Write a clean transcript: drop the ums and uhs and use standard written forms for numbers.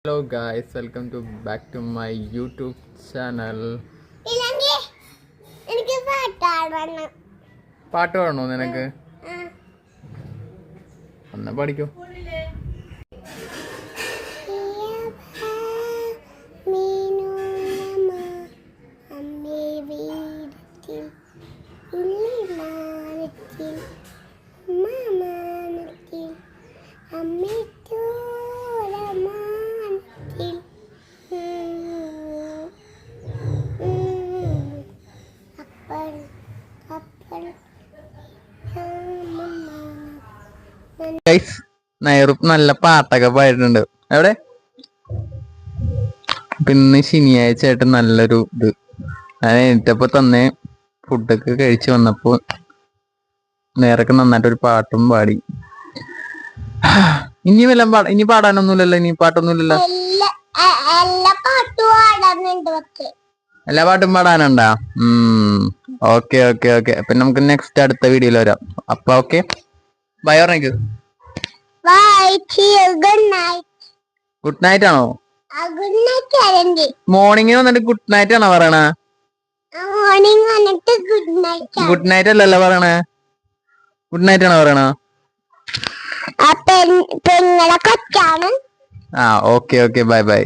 Hello guys, welcome to back to my YouTube channel. പാട്ട് പാടണോ നിനക്ക്? ഒന്ന് പഠിക്കൂ. നൈറുപ്പ് നല്ല പാട്ടൊക്കെ പാടിയിട്ടുണ്ട്. എവിടെ പിന്നെ ശനിയാഴ്ച ആയിട്ട് നല്ലൊരു ഇത് ഞാൻ എണീറ്റപ്പോ തന്നെ ഫുഡൊക്കെ കഴിച്ചു വന്നപ്പോ നേരൊക്കെ നന്നായിട്ടൊരു പാട്ടും പാടി. ഇനി ഇനി പാടാനൊന്നുമില്ലല്ലോ, ഇനി പാട്ടൊന്നുമില്ലല്ലോ. എല്ലാ പാട്ടും പാടാനുണ്ടാ? Okay okay okay. അപ്പൊ നമുക്ക് നെക്സ്റ്റ് അടുത്ത വീഡിയോയിൽ വരാം. അപ്പൊ ഓക്കെ, ബൈ പറഞ്ഞേക്ക്. ഗുഡ് നൈറ്റ് ആണോ? മോർണിംഗ് വന്നിട്ട് ഗുഡ് നൈറ്റ് ആണോ പറയണേ? ഗുഡ് നൈറ്റ് അല്ലല്ലോ പറയണേ, ഗുഡ് നൈറ്റ് ആണോ പറയണ? ആ ഓക്കെ ഓക്കെ, ബൈ ബൈ.